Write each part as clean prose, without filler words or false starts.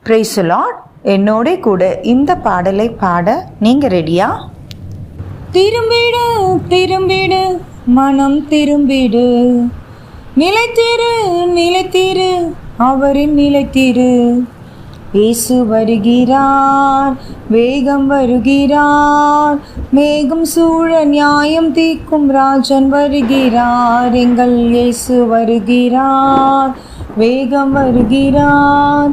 Praise the Lord. என்னோட கூட இந்த பாடலை பாட நீங்க ரெடியா? திரும்பிடு திரும்பிடு மனம் திரும்பிடு, நிலைத்திரு நிலைத்திரு அவரின் நிலைத்திரு. இயேசு வருகிறார், வேகம் வருகிறார், மேகம் சூழ நியாயம் தீர்க்கும் ராஜன் வருகிறார். எங்கள் இயேசு வருகிறார், வேகம் வருகிறார்,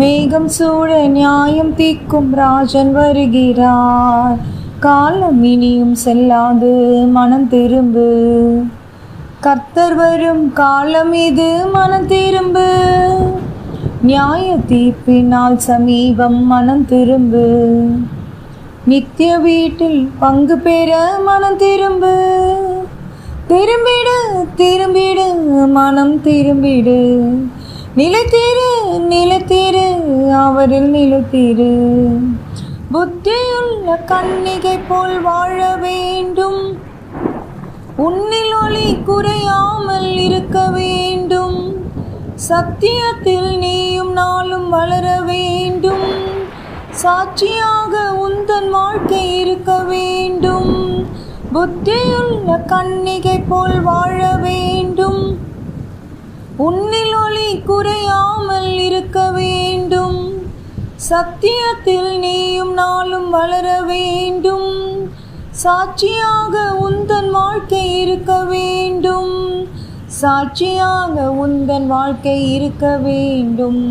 மேகம் சூழ நியாயம் தீர்க்கும் ராஜன் வருகிறார். காலம் இனியும் செல்லாது மனம் திரும்பு, கர்த்தர் வரும் காலம் இது மனம் திரும்பு. நியாய தீர்ப்பினால் சமீபம் மனம் திரும்பு, நித்திய வீட்டில் பங்கு பெற மனம் திரும்பு. திரும்பிடு திரும்பிடு மனம் திரும்பிடு, நிலைத்திரு நிலைத்திரு அவரில் நிலைத்திரு. புத்தியுள்ள கன்னிகை போல் வாழ வேண்டும், உன்னில் ஒளி குறையாமல் இருக்க வேண்டும். சத்தியத்தில் நீயும் நாளும் வளர வேண்டும், சாட்சியாக உந்தன் வாழ்க்கை இருக்க வேண்டும். புத்தியுள்ள கன்னிகை போல் வாழ வேண்டும், உன்னில் ஒளி குறையாமல் இருக்க வேண்டும். சத்தியத்தில் நீயும் நாளும் வளர வேண்டும், சாட்சியாக உந்தன் வாழ்க்கை இருக்க வேண்டும். சாட்சியாக உந்தன் வாழ்க்கை இருக்க வேண்டும்.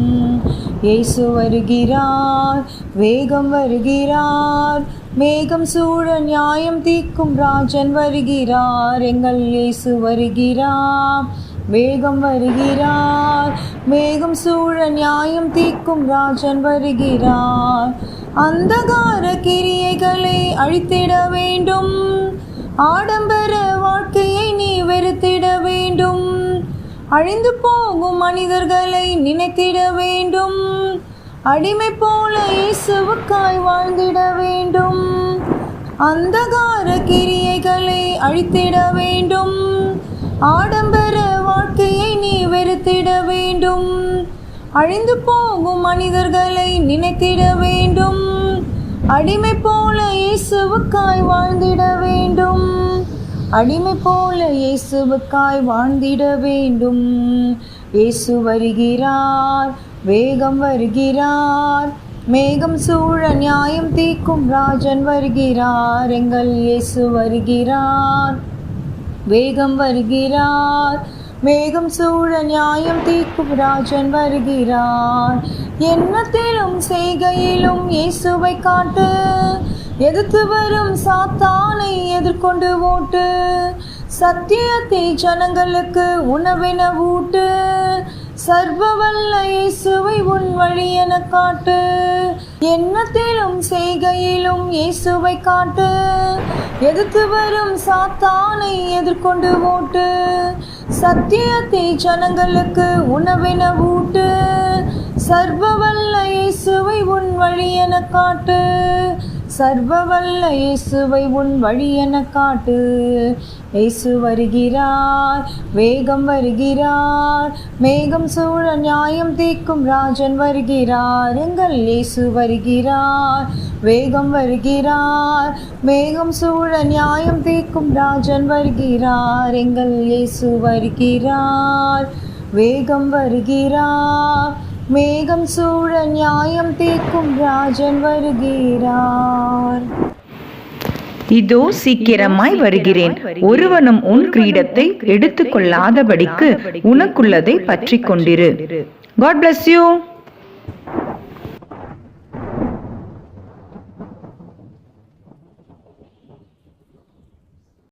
இயேசு வருகிறார், வேகம் வருகிறார், மேகம் சூழ நியாயம் தீர்க்கும் ராஜன் வருகிறார். எங்கள் இயேசு வருகிறார், வேகம் வருகிறார், மேகம் சூழ நியாயம் தீர்க்கும் ராஜன் வருகிறார். அந்தகார கிரியைகளை அழித்திட வேண்டும், ஆடம்பர வாழ்க்கையை நீ வெறுத்திட வேண்டும். அழிந்து போகும் மனிதர்களை நினைத்திட வேண்டும், அடிமை போல இயேசுவுக்காய் வாழ்ந்திட வேண்டும். அந்தகார கிரியைகளை அழித்திட வேண்டும், ஆடம்பர வாழ்க்கையை நீ வெறுத்திட வேண்டும். அழிந்து போகும் மனிதர்களை நினைத்திட வேண்டும், அடிமை போல இயேசுவுக்காய் வாழ்ந்திட வேண்டும். அடிமை போல இயேசுவுக்காய் வாழ்ந்திட வேண்டும். இயேசு வருகிறார், வேகம் வருகிறார், மேகம் சூழ நியாயம் தீர்க்கும் ராஜன் வருகிறார். எங்கள் இயேசு வருகிறார், வேகம் வருகிறார், மேகம் சூழ நியாயம் தீர்க்கும் ராஜன் வருகிறார். எண்ணத்திலும் செய்கையிலும் இயேசுவை காட்டு, எதிர்த்து வரும் சாத்தானை எதிர்கொண்டு ஓட்டு. சத்தியத்தை ஜனங்களுக்கு உணவென ஊட்டு, சர்வவல்ல இயேசுவை உன் வழி என காட்டு. எண்ணத்திலும் செய்கையிலும் இயேசுவை காட்டு, எதிர்த்து வரும் சாத்தானை எதிர்கொண்டு ஓட்டு. சத்தியத்தை ஜனங்களுக்கு உணவென ஊட்டு, சர்வவல்ல இயேசுவை உன் வழி என காட்டு. சர்வவல்ல இயேசுவை உன் வழி என காட்டு. இயேசு வருகிறார், வேகம் வருகிறார், மேகம் சூழ நியாயம் தீர்க்கும் ராஜன் வருகிறார். எங்கள் இயேசு வருகிறார், வேகம் வருகிறார், மேகம் சூழ நியாயம் தீர்க்கும் ராஜன் வருகிறார். எங்கள் இயேசு வருகிறார், வேகம் வருகிறார், மேகம் சூழ நியாயம் தீர்க்கும் ராஜன் வருகிறார். இதோ சீக்கிரமாய் வருகிறேன், ஒருவனும் உன் கிரீடத்தை எடுத்துக்கொள்ளாதபடிக்கு உனக்குள்ளதை பற்றி கொண்டிரு. God bless you.